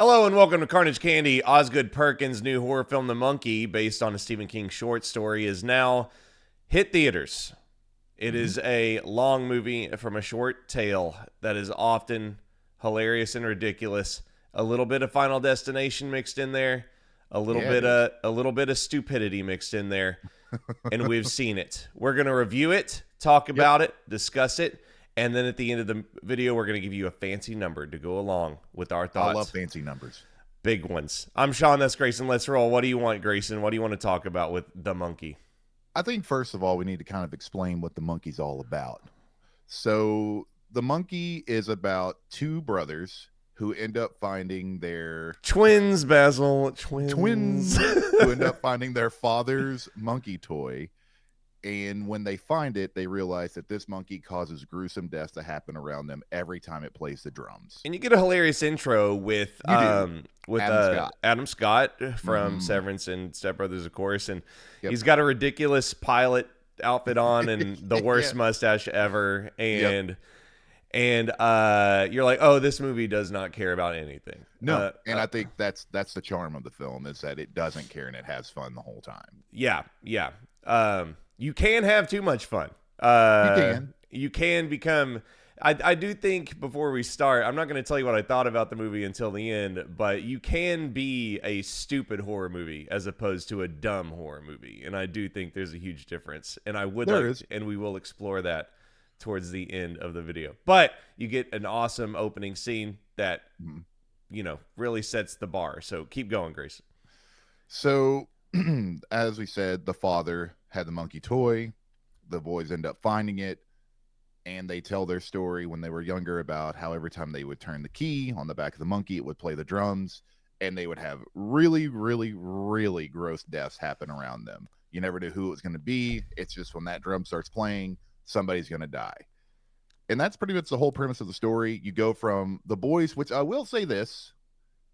Hello and welcome to Carnage Candy. Osgood Perkins' new horror film, The Monkey, based on a Stephen King short story, is now hit theaters. It is a long movie from a short tale that is often hilarious and ridiculous. A little bit of Final Destination mixed in there, a little bit of stupidity mixed in there, and we've seen it. We're gonna review it, talk about it, discuss it. And then at the end of the video, we're going to give you a fancy number to go along with our thoughts. I love fancy numbers. Big ones. I'm Sean, that's Grayson. Let's roll. What do you want, Grayson? What do you want to talk about with The Monkey? I think, first of all, we need to kind of explain what The Monkey's all about. So, The Monkey is about two brothers who end up finding their... Twins, Basil. Twins who end up finding their father's monkey toy. And when they find it, they realize that this monkey causes gruesome deaths to happen around them every time it plays the drums. And you get a hilarious intro with Adam Scott from Severance and Step Brothers, of course. And he's got a ridiculous pilot outfit on and the worst mustache ever. And you're like, oh, this movie does not care about anything. No, and I think that's the charm of the film, is that it doesn't care and it has fun the whole time. Yeah. You can have too much fun. You can become... I do think, before we start, I'm not going to tell you what I thought about the movie until the end, but you can be a stupid horror movie as opposed to a dumb horror movie. And I do think there's a huge difference. And and we will explore that towards the end of the video. But you get an awesome opening scene that, really sets the bar. So keep going, Grace. So, as we said, the father had the monkey toy. The boys end up finding it, and they tell their story when they were younger about how every time they would turn the key on the back of the monkey, it would play the drums, and they would have really, really, really gross deaths happen around them. You never knew who it was going to be. It's just when that drum starts playing, somebody's going to die. And that's pretty much the whole premise of the story. You go from the boys, which I will say this,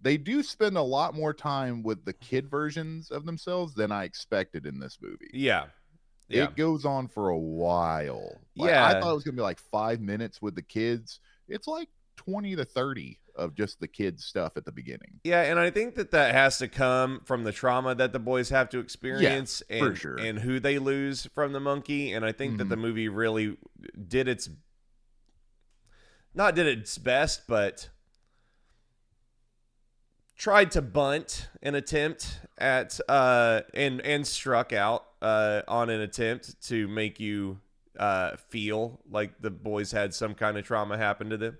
they do spend a lot more time with the kid versions of themselves than I expected in this movie. Yeah. It goes on for a while. I thought it was going to be like 5 minutes with the kids. It's like 20 to 30 of just the kids stuff at the beginning. Yeah, and I think that has to come from the trauma that the boys have to experience for sure. And who they lose from the monkey. And I think that the movie really did its best, but tried to bunt an attempt at and struck out on an attempt to make you feel like the boys had some kind of trauma happen to them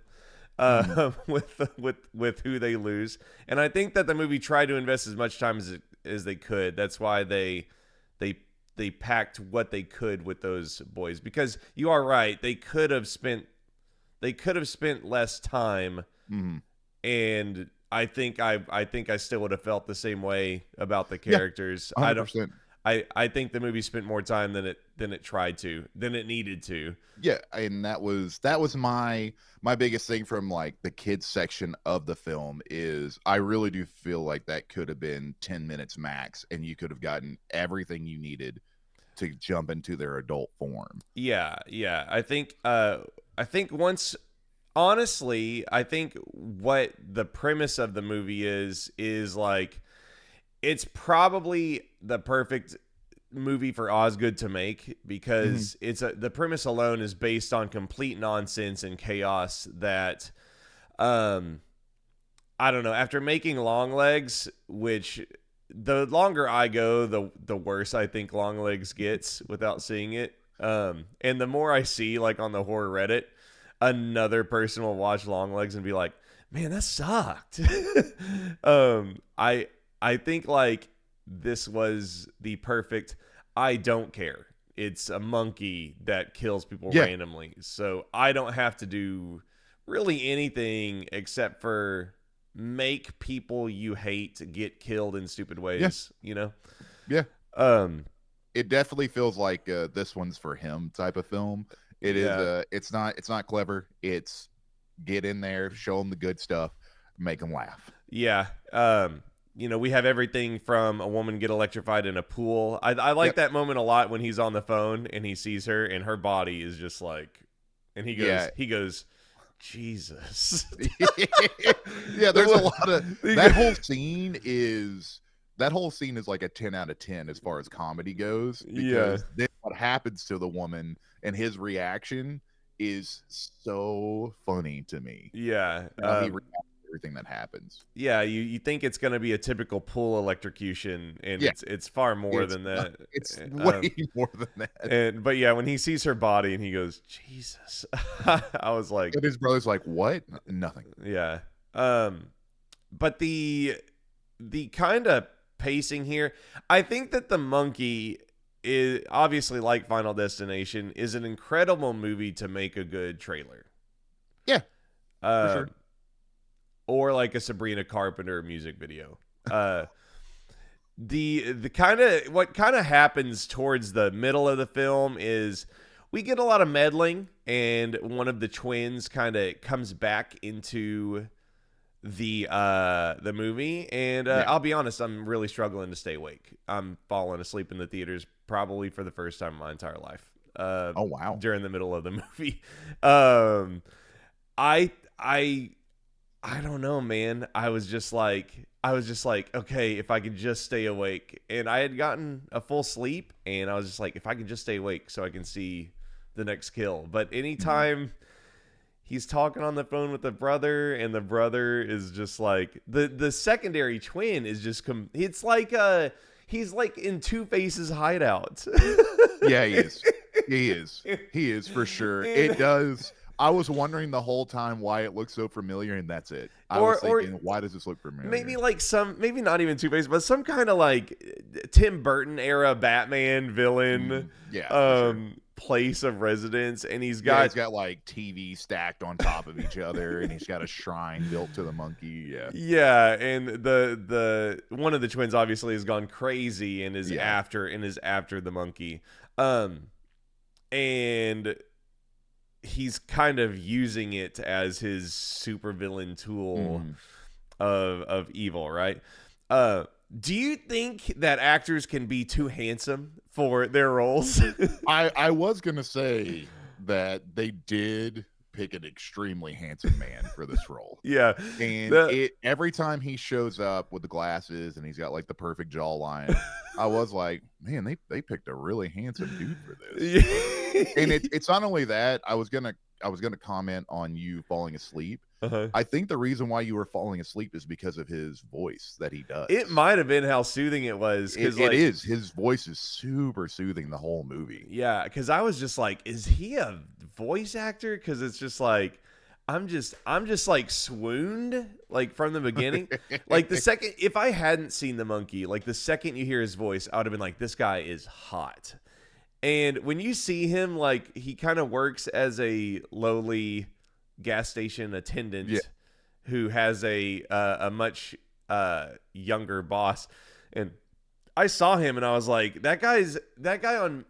with who they lose. And I think that the movie tried to invest as much time as they could. That's why they packed what they could with those boys, because you are right, they could have spent less time. And I think I still would have felt the same way about the characters. 100%. I think the movie spent more time than it needed to. Yeah, and that was my biggest thing from like the kids section of the film is I really do feel like that could have been 10 minutes max, and you could have gotten everything you needed to jump into their adult form. Yeah. I think once. Honestly, I think what the premise of the movie is like, it's probably the perfect movie for Osgood to make, because the premise alone is based on complete nonsense and chaos that, I don't know, after making Longlegs, which the longer I go, the worse I think Longlegs gets without seeing it. And the more I see, like, on the horror Reddit, another person will watch Longlegs and be like, man, that sucked. I think like this was the perfect, I don't care. It's a monkey that kills people randomly. So I don't have to do really anything except for make people you hate get killed in stupid ways, Yeah. It definitely feels like this one's for him type of film. It is. It's not clever. It's get in there, show them the good stuff, make them laugh. Yeah. We have everything from a woman get electrified in a pool. I like that moment a lot when he's on the phone and he sees her and her body is just like, and he goes, Jesus. Yeah, there's a lot of that whole scene is like a 10 out of 10 as far as comedy goes, Yeah. because then what happens to the woman and his reaction is so funny to me. Yeah. How he reacts to everything that happens. Yeah, you think it's going to be a typical pool electrocution, and Yeah. it's far more It's than that. it's way more than that. But yeah, when he sees her body and he goes, Jesus, I was like, And his brother's like, what? Nothing. yeah. But the kind of pacing here, I think that the monkey is obviously, like Final Destination, is an incredible movie to make a good trailer. Yeah, for Um, sure. or like a Sabrina Carpenter music video. The kind of what kind of happens towards the middle of the film is we get a lot of meddling, and one of the twins kind of comes back into the movie, and I'll be honest, I'm really struggling to stay awake. I'm falling asleep in the theaters probably for the first time in my entire life. Oh wow. During the middle of the movie. I don't know, man. I was just like, okay, if I could just stay awake. And I had gotten a full sleep, and I was just like, if I could just stay awake so I can see the next kill. But anytime he's talking on the phone with the brother, and the brother is just like, the secondary twin is just it's like he's like in Two-Face's hideout. Yeah, he is. He is for sure. It does. I was wondering the whole time why it looked so familiar, and that's it. I was thinking, why does this look familiar? Maybe like maybe not even Two-Face, but some kind of like Tim Burton era Batman villain. Sure. Place of residence, and he's got like TV stacked on top of each other, and he's got a shrine built to the monkey. Yeah, and the one of the twins obviously has gone crazy and is after the monkey. And he's kind of using it as his supervillain tool of evil, right? Do you think that actors can be too handsome for their roles? I was gonna say that they did pick an extremely handsome man for this role. Yeah, and every time he shows up with the glasses and he's got like the perfect jawline, I was like, man, they picked a really handsome dude for this. And it's not only that. I was gonna comment on you falling asleep. I think the reason why you were falling asleep is because of his voice that he does. It might have been how soothing it was. It is. His voice is super soothing the whole movie. Yeah, because I was just like, is he a voice actor? Because it's just like, I'm just like swooned like from the beginning. Like the second, if I hadn't seen the monkey, like the second you hear his voice, I would have been like, this guy is hot. And when you see him, like he kind of works as a lowly gas station attendant who has a much younger boss, and I saw him and I was like, that guy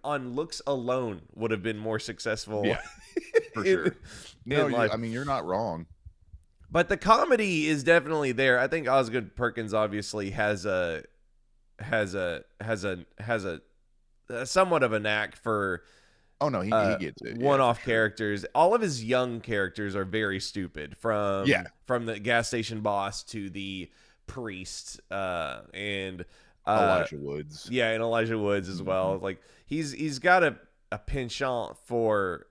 on looks alone would have been more successful. Yeah, for sure. No, I mean, you're not wrong. But the comedy is definitely there. I think Osgood Perkins obviously has a somewhat of a knack for he gets it. One-off characters. All of his young characters are very stupid, from the gas station boss to the priest, and Elijah Woods. Yeah, and Elijah Woods as well. Like he's got a penchant for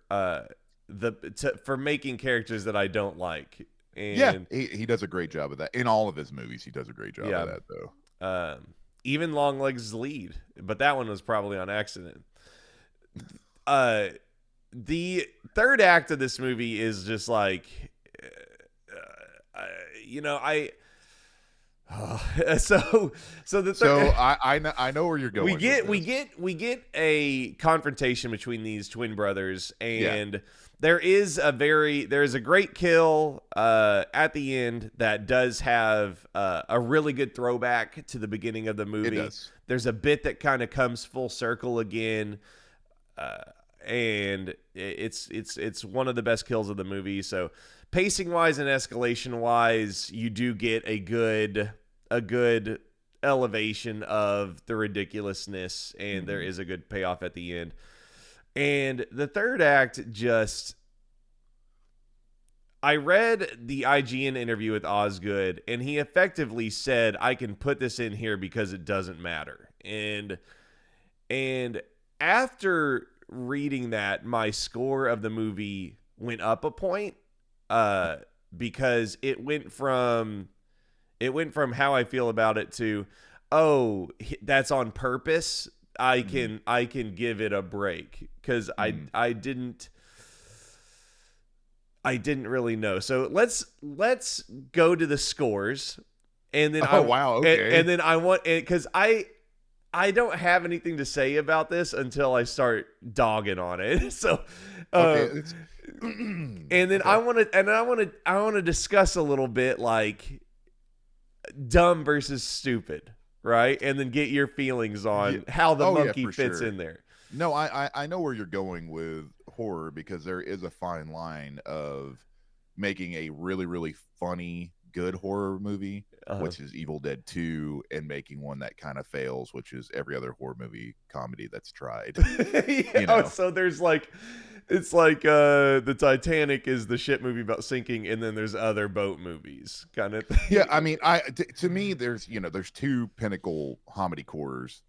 for making characters that I don't like. And he does a great job of that. In all of his movies, he does a great job of that, though. Even Longlegs' lead, but that one was probably on accident. The third act of this movie is just like, I know where you're going. We get a confrontation between these twin brothers, and there is a great kill at the end that does have a really good throwback to the beginning of the movie. It does. There's a bit that kind of comes full circle again. And it's one of the best kills of the movie. So pacing wise and escalation wise, you do get a good elevation of the ridiculousness, and there is a good payoff at the end. And the third act, just I read the IGN interview with Osgood, and he effectively said, "I can put this in here because it doesn't matter." And after reading that, my score of the movie went up a point, because it went from how I feel about it to, oh, that's on purpose. I can give it a break because I didn't really know. So let's go to the scores, and then Oh wow, okay. and then I want, because I don't have anything to say about this until I start dogging on it. So, Okay. and then Okay. I want to discuss a little bit like dumb versus stupid, right? And then get your feelings Yeah. on how the Oh yeah, monkey for fits sure. in there. No, I know where you're going with horror because there is a fine line of making a really, really funny, good horror movie, Uh-huh. which is Evil Dead 2, and making one that kind of fails, which is every other horror movie comedy that's tried. Yeah, You oh, know, so there's like, it's like the Titanic is the shit movie about sinking, and then there's other boat movies kind of yeah, thing. I mean, to me, there's two pinnacle comedy cores,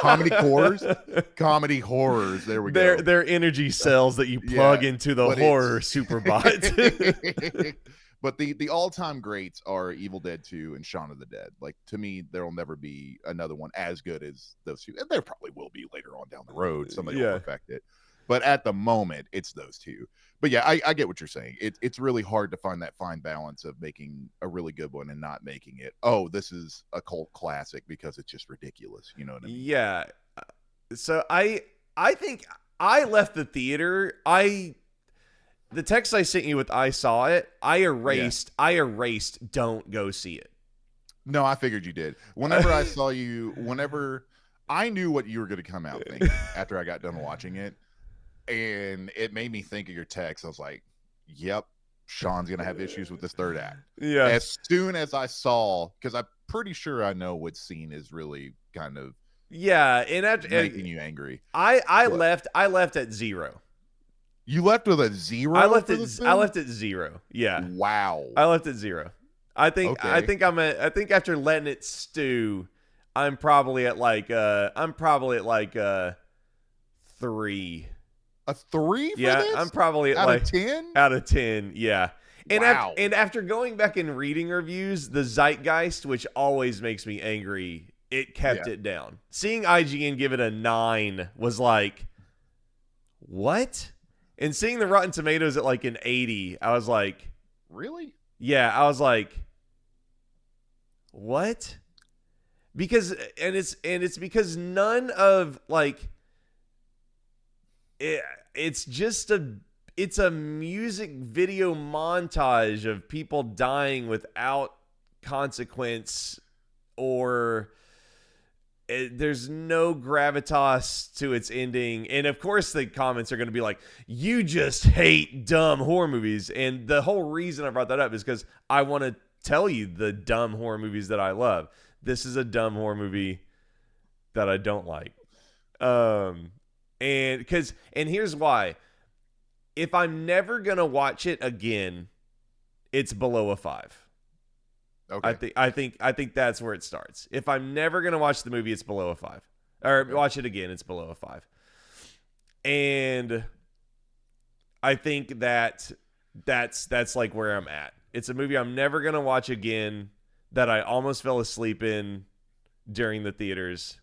comedy cores, comedy horrors. There we go. They're energy cells that you Yeah, plug into the but horror it's superbot. but the all-time greats are Evil Dead 2 and Shaun of the Dead. Like, to me, there'll never be another one as good as those two. And there probably will be later on down the road. Somebody will Yeah. perfect it. But at the moment, it's those two. But yeah, I get what you're saying. It's really hard to find that fine balance of making a really good one and not making it, oh, this is a cult classic because it's just ridiculous. You know what I mean? Yeah. So I think I left the theater. The text I sent you with I saw it, I erased don't go see it. No, I figured you did. Whenever I saw you, whenever I knew what you were going to come out thinking after I got done watching it, and it made me think of your text. I was like, yep, Sean's going to have issues with this third act. Yeah. As soon as I saw, because I'm pretty sure I know what scene is really kind of Yeah, and making you angry. I What? left at 0. You left with a 0 I left for it. this I thing? left at 0. Yeah, Wow. I left at 0. I think. I Okay. think I think after letting it stew, I'm probably at like. 3. A 3 for Yeah, this? I'm probably at Out like of 10? out of 10. Yeah. Wow. And after going back and reading reviews, the zeitgeist, which always makes me angry, it kept Yeah. it down. Seeing IGN give it a 9 was like, what? And seeing the Rotten Tomatoes at like an 80, I was like, Really? yeah, I was like, what? Because it's because none of like it's just it's a music video montage of people dying without consequence, or there's no gravitas to its ending. And of course the comments are going to be like, you just hate dumb horror movies. And the whole reason I brought that up is because I want to tell you the dumb horror movies that I love. This is a dumb horror movie that I don't like. And here's why. If I'm never going to watch it again, it's below a 5. Okay. I think that's where it starts. If I'm never gonna watch the movie, it's below a 5. Or watch it again, it's below a 5. And I think that's like where I'm at. It's a movie I'm never gonna watch again, that I almost fell asleep in during the theaters,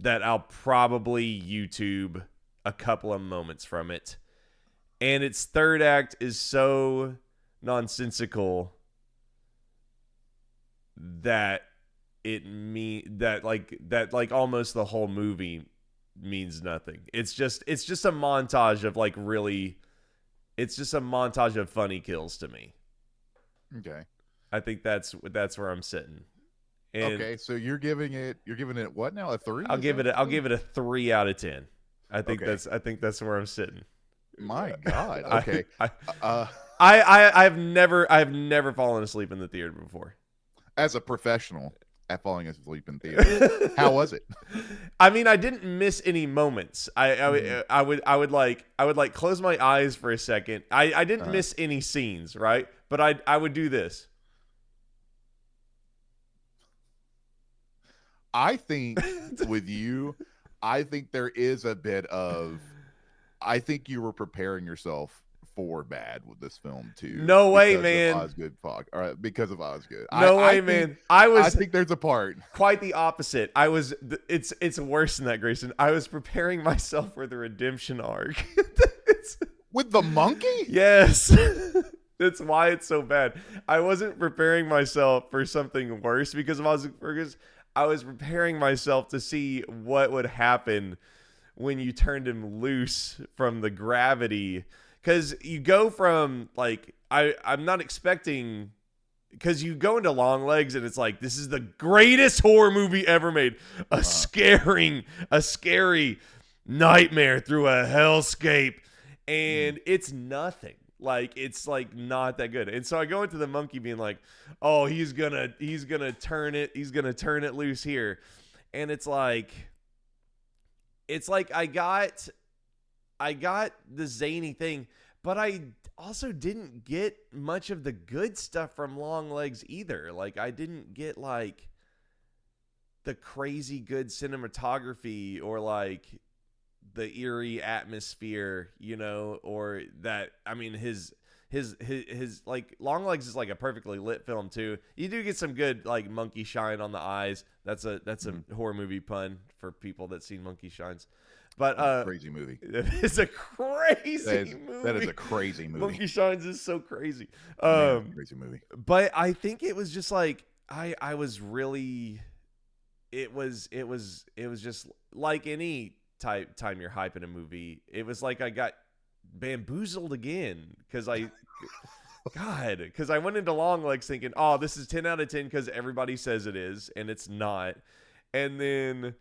that I'll probably YouTube a couple of moments from it. And its third act is so nonsensical that that almost the whole movie means nothing. It's just a montage of like really, it's just a montage of funny kills to me. Okay. I think that's where I'm sitting. And Okay, so you're giving it what now? A 3? I'll give it a 3 out of 10. I think Okay. that's where I'm sitting. My God. Okay. I've never fallen asleep in the theater before. As a professional, at falling asleep in theaters. How was it? I mean, I didn't miss any moments. I would close my eyes for a second. I didn't Uh, miss any scenes, right? But I would do this. I think with you, I think there is a bit of. I think you were preparing yourself for bad with this film too, No way, because of man. Osgood Fog, or because of Osgood. No I way, think man. I I was think there's a part quite the opposite. It's worse than that, Grayson. I was preparing myself for the redemption arc. It's- with the monkey. yes. That's why it's so bad. I wasn't preparing myself for something worse because of Osgood Fergus. I was preparing myself to see what would happen when you turned him loose from the gravity. Because you go from like I'm not expecting, because you go into Long Legs and it's like, this is the greatest horror movie ever made. A scary nightmare through a hellscape, and it's nothing. Like, it's like not that good. And so I go into the monkey being like, oh, he's gonna turn it loose here. And it's like I got the zany thing, but I also didn't get much of the good stuff from Long Legs either. Like, I didn't get like the crazy good cinematography or like the eerie atmosphere, or that. I mean, his like Long Legs is like a perfectly lit film too. You do get some good like monkey shine on the eyes. That's a horror movie pun for people that seen monkey shines. But Crazy movie. it's a crazy movie. That is a crazy movie. Monkey Shines is so crazy. Crazy movie. But I think it was just like I was really. It was just like any time you're hyping a movie. It was like I got bamboozled again because I went into Long Legs thinking, oh, this is 10 out of 10 because everybody says it is, and it's not. And then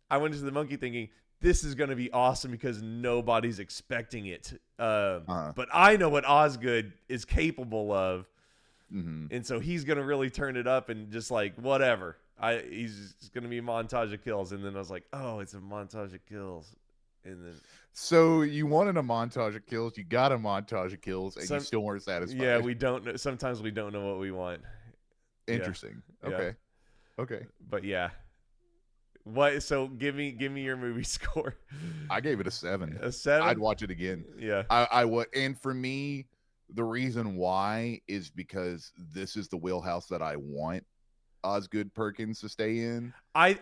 I went into the monkey thinking, this is going to be awesome because nobody's expecting it. But I know what Osgood is capable of. Mm-hmm. And so he's going to really turn it up and just like, whatever. He's going to be a montage of kills. And then I was like, oh, it's a montage of kills. And then. So you wanted a montage of kills, you got a montage of kills, and you still weren't satisfied. Yeah, we don't know. Sometimes we don't know what we want. Interesting. Yeah. Okay. Okay. But yeah. What? So give me your movie score. I gave it a 7. A 7? I'd watch it again. Yeah. I would. And for me, the reason why is because this is the wheelhouse that I want Osgood Perkins to stay in. I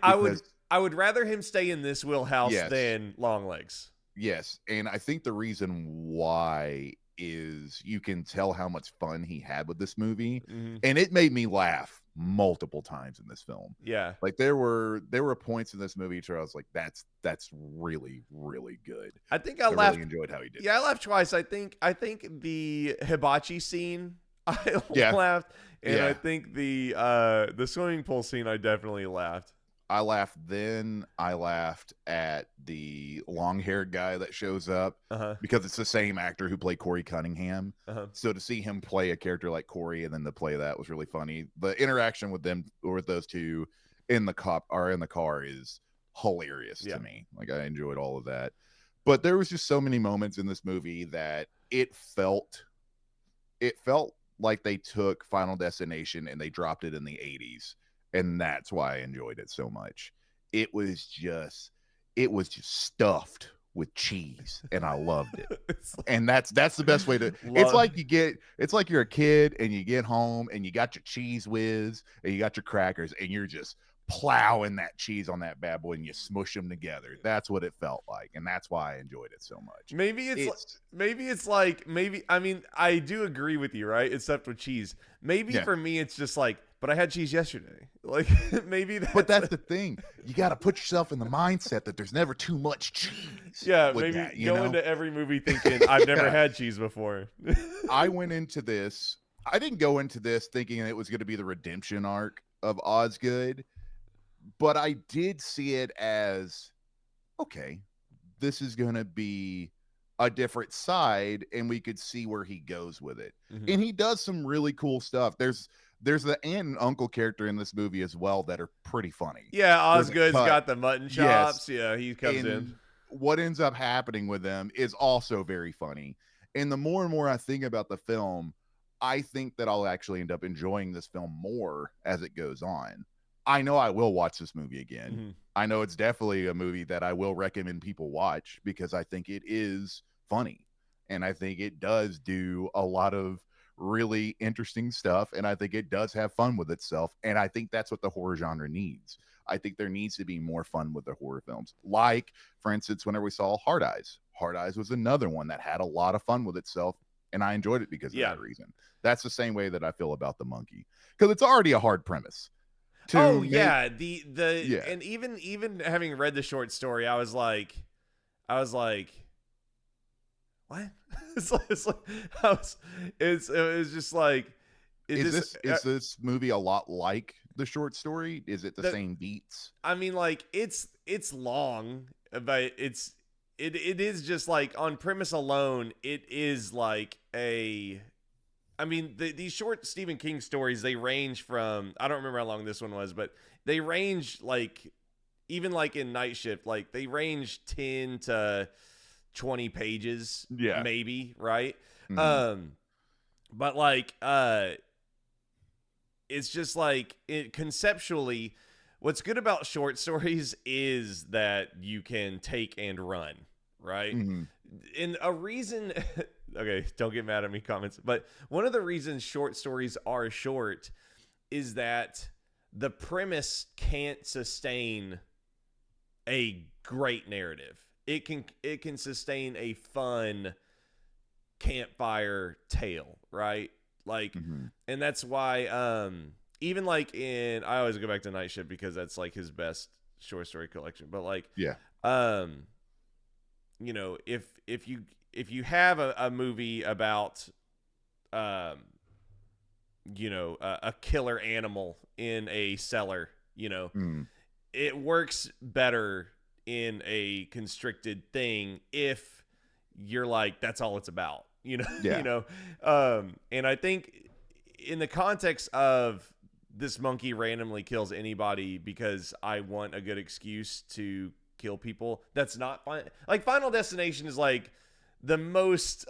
would rather him stay in this wheelhouse than Long Legs. Yes, and I think the reason why is you can tell how much fun he had with this movie, and it made me laugh multiple times in this film. Yeah, like there were points in this movie where I was like, that's really, really good. I think I laughed. Really enjoyed how he did. Yeah, I laughed twice. I think the hibachi scene I laughed, and I think the swimming pool scene I definitely laughed. I laughed then. I laughed at the long-haired guy that shows up because it's the same actor who played Corey Cunningham. So to see him play a character like Corey and then to play that was really funny. The interaction with them, or with those two in the car is hilarious to me. Like, I enjoyed all of that. But there was just so many moments in this movie that it felt like they took Final Destination and they dropped it in the 80s. And that's why I enjoyed it so much. It was just stuffed with cheese, and I loved it. And that's the best way to. It's like you're a kid and you get home and you got your Cheese Whiz and you got your crackers and you're just plowing that cheese on that bad boy and you smush them together. That's what it felt like, and that's why I enjoyed it so much. I mean, I do agree with you, right? It's stuffed with cheese. For me, it's just like, but I had cheese yesterday. Like, maybe that's... But that's the thing. You got to put yourself in the mindset that there's never too much cheese. Yeah, maybe go into every movie thinking, I've never had cheese before. I went into this... I didn't go into this thinking it was going to be the redemption arc of Osgood, but I did see it as, okay, this is going to be a different side, and we could see where he goes with it. And he does some really cool stuff. There's the aunt and uncle character in this movie as well that are pretty funny. Yeah, Where they Osgood's cut, got the mutton yes, chops. Yeah, he comes in. and what ends up happening with them is also very funny. And the more and more I think about the film, I think that I'll actually end up enjoying this film more as it goes on. I know I will watch this movie again. Mm-hmm. I know it's definitely a movie that I will recommend people watch because I think it is funny. And I think it does do a lot of really interesting stuff. And I think it does have fun with itself. And I think that's what the horror genre needs. I think there needs to be more fun with the horror films. Like, for instance, whenever we saw Hard Eyes, Hard Eyes was another one that had a lot of fun with itself. And I enjoyed it because of Yeah. that reason. That's the same way that I feel about The Monkey, because it's already a hard premise. Oh Make, yeah, the yeah. and even having read the short story, I was like, what? it's like it was just like, is this movie a lot like the short story? Is it the same beats? I mean, like it's long, but it is just like on premise alone, it is like a. I mean, these short Stephen King stories, they range from, I don't remember how long this one was, but they range like, even like in Night Shift, like they range 10 to 20 pages, Yeah. maybe, right? Mhm. But like, it's just like, conceptually, what's good about short stories is that you can take and run, right? Mhm. And a reason, okay, don't get mad at me, comments, but one of the reasons short stories are short is that the premise can't sustain a great narrative. It can sustain a fun campfire tale, right? Like, Mhm. and that's why even like in, I always go back to Night Shift because that's like his best short story collection, but like Yeah. you know, if you have a movie about you know, a killer animal in a cellar, you know, Mhm. it works better in a constricted thing if you're like, that's all it's about, you know. You Yeah. know, and I think in the context of this monkey randomly kills anybody because I want a good excuse to kill people, that's not fine. Like Final Destination is like the most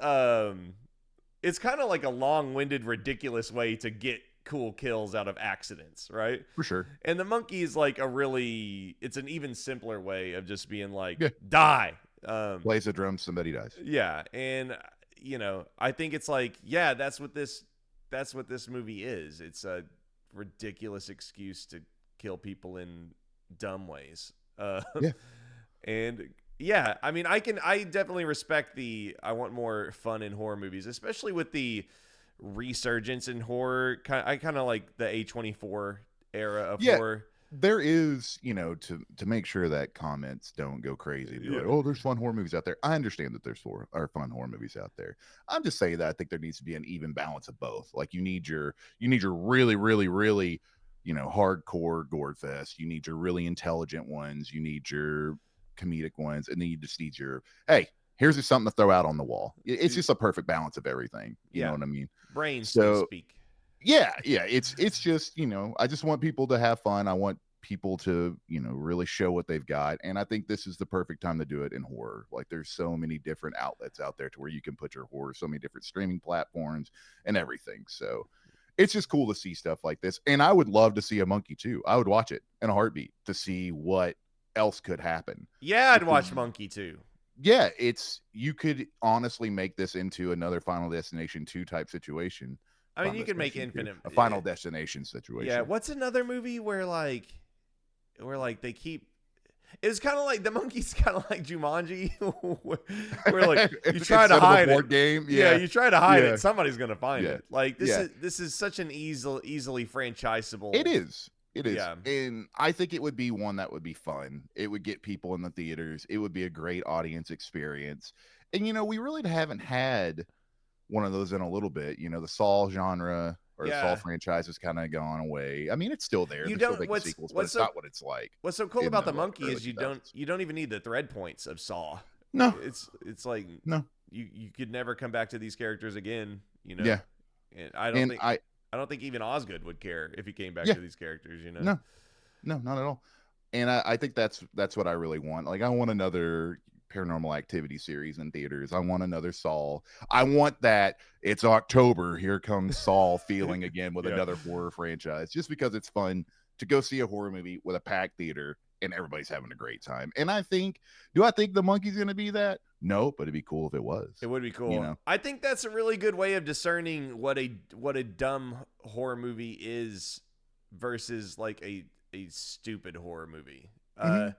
it's kind of like a long-winded ridiculous way to get cool kills out of accidents, right? For sure. And the monkey is like it's an even simpler way of just being like, Yeah. die. Plays the drum, somebody dies. Yeah, and you know, I think it's like, yeah, that's what this movie is. It's a ridiculous excuse to kill people in dumb ways. Yeah. And yeah, I mean, I definitely respect I want more fun in horror movies, especially with the resurgence in horror. I kind of like the A24 era of Yeah. horror. There is, to make sure that comments don't go crazy, be like, Yeah. oh, there's fun horror movies out there. I understand that there's fun horror movies out there. I'm just saying that I think there needs to be an even balance of both. Like you need your really, really, really, hardcore gore fest. You need your really intelligent ones. You need your comedic ones, and then you just need your, hey, here's just something to throw out on the wall. It's just a perfect balance of everything. You know Yeah. what I mean? Brains, so to So speak. yeah, it's just, I just want people to have fun. I want people to, really show what they've got, and I think this is the perfect time to do it in horror. Like there's so many different outlets out there to where you can put your horror, so many different streaming platforms and everything. So it's just cool to see stuff like this, and I would love to see a Monkey too. I would watch it in a heartbeat to see what else could happen. Yeah, I'd watch Because Monkey too. yeah, you could honestly make this into another Final Destination 2 type situation. I mean, Final you could make Destination 2, Infinite. a Final Destination Yeah, situation. what's another movie where like they keep, it's kind of like the monkey's kind of like Jumanji, where like you try to Instead of a hide board it. game, Yeah, yeah, you try to hide yeah, it. Somebody's gonna find yeah, it. Like yeah. this is such an easily It franchisable. is. It is. Yeah, And I think it would be one that would be fun. It would get people in the theaters. It would be a great audience experience. And we really haven't had one of those in a little bit. The Saw genre or the Saw yeah. franchise has kind of gone away. I mean, it's still there. You They're still don't. making sequels, but What's it's so not what it's like what's so cool in about the the monkey early is 2000s. you don't even need the thread points of Saw. No, It's like no. you could never come back to these characters again. You know. Yeah. And I don't And think. I don't think even Osgood would care if he came back Yeah, to these characters. You know? no, no, not at all. And I think that's what I really want. Like, I want another Paranormal Activity series in theaters. I want another Saw. I want that it's October, here comes Saw feeling again with Yeah. another horror franchise, just because it's fun to go see a horror movie with a packed theater and everybody's having a great time. And do I think the monkey's going to be that? No, but it'd be cool if it was. It would be You cool. know? I think that's a really good way of discerning what a dumb horror movie is versus like a stupid horror movie. Mm-hmm.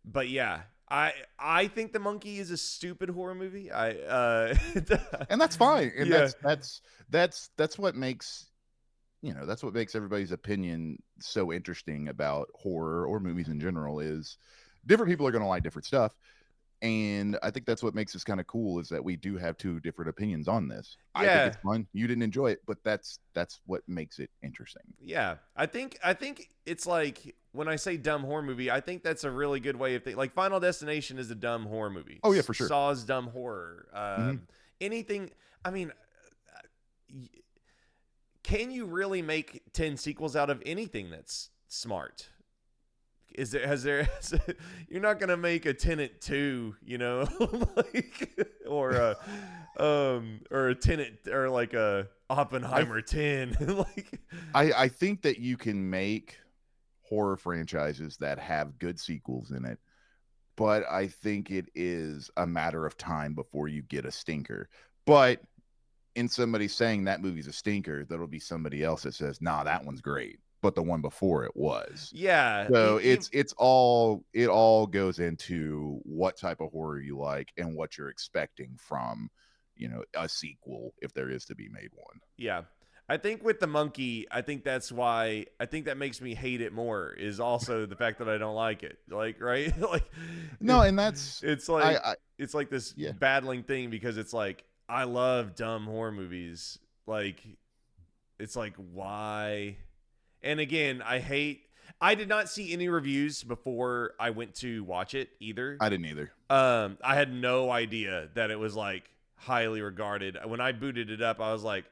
But yeah, I think The Monkey is a stupid horror movie. And that's fine. And yeah. that's what makes that's what makes everybody's opinion so interesting about horror or movies in general. Is different people are going to like different stuff, and I think that's what makes this kind of cool, is that we do have two different opinions on this. I think Yeah. it's fun, you didn't enjoy it, but that's what makes it interesting. Yeah, I think it's like when I say dumb horror movie, I think that's a really good way of thinking. Like Final Destination is a dumb horror movie. Oh yeah, for sure. Saw's dumb horror. Mhm. Anything. I mean, can you really make 10 sequels out of anything that's smart? Is there you're not gonna make a Tenet 2, you know, like or a Tenet or like a Oppenheimer 10. Like I think that you can make horror franchises that have good sequels in it, but I think it is a matter of time before you get a stinker. But in somebody saying that movie's a stinker, there'll be somebody else that says, "Nah, that one's great," but the one before it was. yeah, So it all goes into what type of horror you like and what you're expecting from, a sequel, if there is to be made one. yeah. I think with The Monkey, I think that's why I think that makes me hate it more is also the fact that I don't like it. Like, right? Like No, and that's it's like I it's like this yeah. battling thing because it's like I love dumb horror movies. Like it's like why? And again, I did not see any reviews before I went to watch it either. I didn't either. I had no idea that it was like highly regarded. When I booted it up, I was like,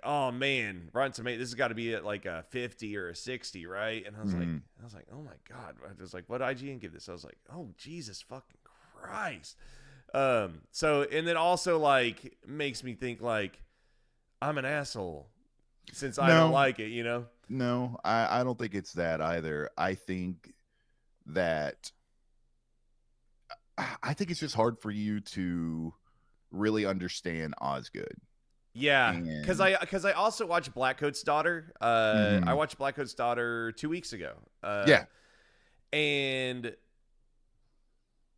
oh man, Rotten Tomatoes, this has got to be at like a 50 or a 60, right? And I was like, oh my god, I was like, what IGN give this? I was like, oh Jesus fucking Christ. So and then also like makes me think like I'm an asshole since I don't like it, you know? No, I don't think it's that either. That I think it's just hard for you to really understand Osgood. Yeah, because And I also watched Blackcoat's Daughter. I Mhm. watched Blackcoat's Daughter 2 weeks ago. Yeah. And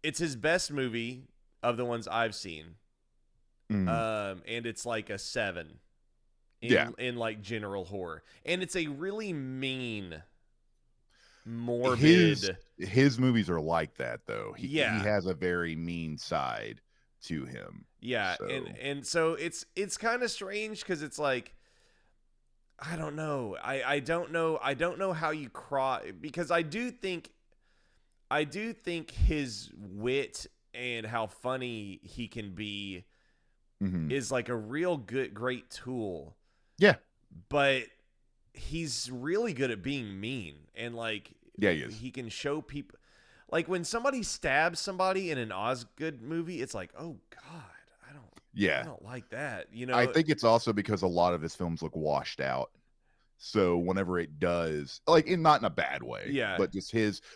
it's his best movie of the ones I've seen. Mhm. And it's like a 7 Yeah. in like general horror, and it's a really mean, morbid. His movies are like that though. He Yeah. has a very mean side to him. Yeah, So and so it's kind of strange because it's like I don't know. I don't know how you cry because I do think his wit and how funny he can be Mhm. is like a real great tool. Yeah. But he's really good at being mean and like Yeah, he is. he can show people like when somebody stabs somebody in an Osgood movie, it's like, oh God, I Yeah. don't like that. You know, I think it's also because a lot of his films look washed out. So whenever it does, like, not in a bad way, Yeah. but just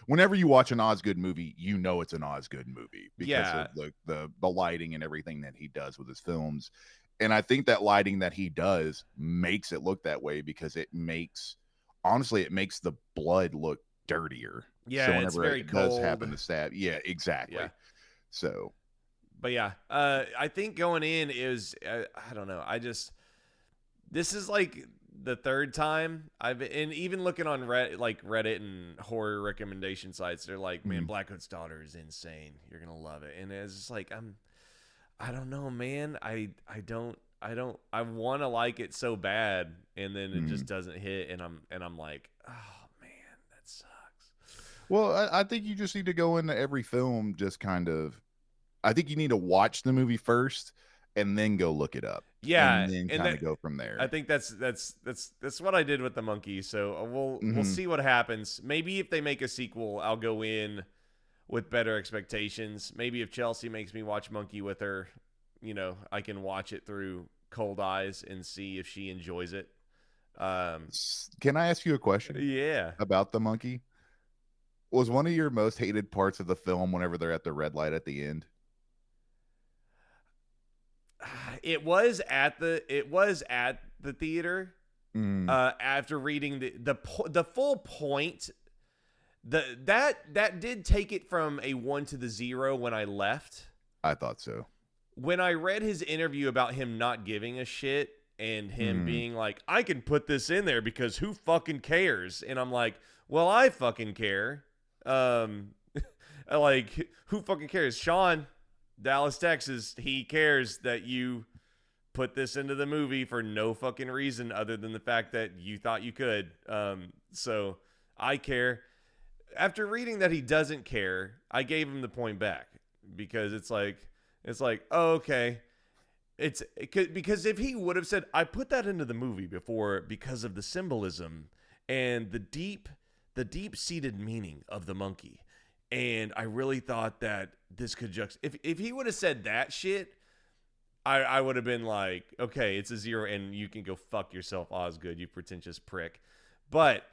whenever you watch an Osgood movie, you know it's an Osgood movie because Yeah. of the lighting and everything that he does with his films. And I think that lighting that he does makes it look that way because it makes the blood look dirtier. Yeah, So it's whenever very it does cold. happen to stab, yeah, exactly. Yeah. So, But yeah, I think going in is I don't know. This is like the third time and even looking on Reddit and horror recommendation sites, they're like, man, Blackcoat's Daughter is insane. You're gonna love it. And it's just like I don't know, man. I want to like it so bad, and then it just doesn't hit, and I'm like, oh man, that sucks. well, I think you just need to go into every film just kind of. I think you need to watch the movie first and then go look it up, Yeah, and then and kind of that go from I there. think that's what I did with the monkey. So we'll Hmm. see what happens. Maybe if they make a sequel, I'll go in with better expectations. Maybe if Chelsea makes me watch Monkey with her, I can watch it through cold eyes and see if she enjoys it. Um, Can I ask you a question yeah. about the monkey? Was one of your most hated parts of the film whenever they're at the red light at the end? It was at the theater. Mm, After reading the full point, that did take it from a 1 to the 0 when I left. I thought so. When I read his interview about him not giving a shit and him Mm, being like, I can put this in there because who fucking cares? And I'm like, well, I fucking care. Um, like, who fucking cares? Sean, Dallas, Texas, he cares that you put this into the movie for no fucking reason other than the fact that you thought you could. So I care. After reading that he doesn't care, I gave him the point back because it's like, oh, okay. Because if he would have said, I put that into the movie before because of the symbolism and the deep seated meaning of the monkey, and I really thought that this could if he would have said that shit, I would have been like, okay, it's a 0, and you can go fuck yourself, Osgood, you pretentious prick. But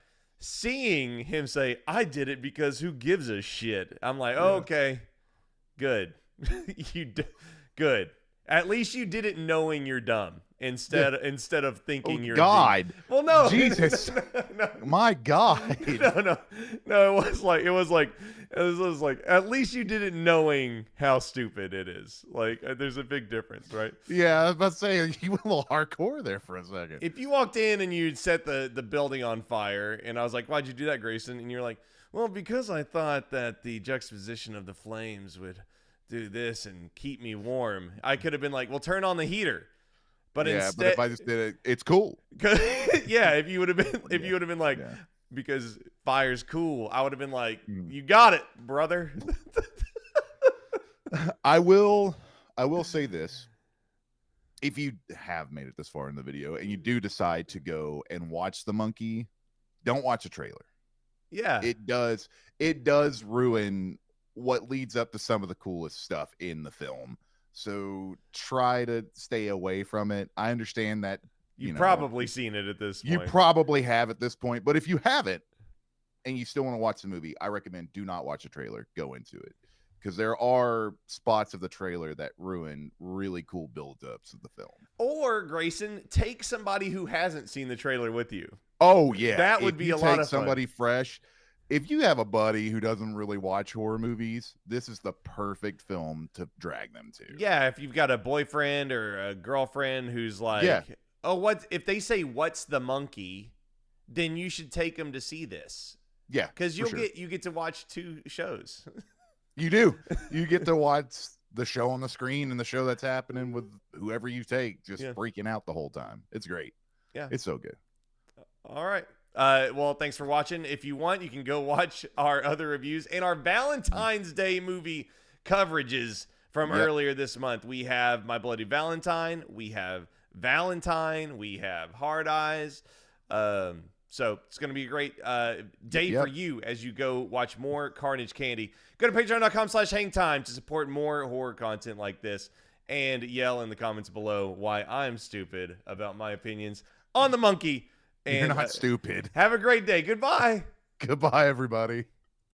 seeing him say, I did it because who gives a shit? I'm like, oh, yeah. okay, good. Good. At least you did it knowing you're dumb Yeah. instead of Oh thinking you're a genius. God, Well, no, Jesus, no, my God. no. It was like at least you did it knowing how stupid it is. Like, there's a big difference, right? Yeah, I was about to say you went a little hardcore there for a second. If you walked in and you'd set the building on fire, and I was like, why'd you do that, Grayson? And you're like, well, because I thought that the juxtaposition of the flames would do this and keep me warm. I could have been like, well, turn on the heater. But Yeah, but if instead, I just did it, it's cool. yeah, if you would have been like, Yeah. because fire's cool, I would have been like, Mm. you got it, brother. I will say this. If you have made it this far in the video and you do decide to go and watch the monkey, don't watch a trailer. Yeah. It does ruin what leads up to some of the coolest stuff in the film. So try to stay away from it. I understand that You've probably seen it at this you point. probably have at this point, but if you haven't and you still want to watch the movie, I recommend do not watch a trailer. Go into it. Because there are spots of the trailer that ruin really cool build-ups of the film. Or, Grayson, take somebody who hasn't seen the trailer with you. Oh yeah, That would be a lot of fun. Somebody fresh. If you have a buddy who doesn't really watch horror movies, this is the perfect film to drag them to. Yeah, if you've got a boyfriend or a girlfriend who's like, Yeah. oh, what if they say what's the monkey, then you should take them to see this. Yeah, Because for sure. you get to watch 2 shows. You do. You get to watch the show on the screen and the show that's happening with whoever you take, just freaking out the whole time. It's great. Yeah. It's so good. All right. Well, thanks for watching. If you want, you can go watch our other reviews and our Valentine's Day movie coverages from earlier this month. We have My Bloody Valentine. We have Valentine. We have Hard Eyes. So it's going to be a great day for you as you go watch more Carnage Candy. Go to patreon.com/hangtime to support more horror content like this and yell in the comments below why I'm stupid about my opinions on the monkey. And you're not stupid. Have a great day. Goodbye. Goodbye, everybody.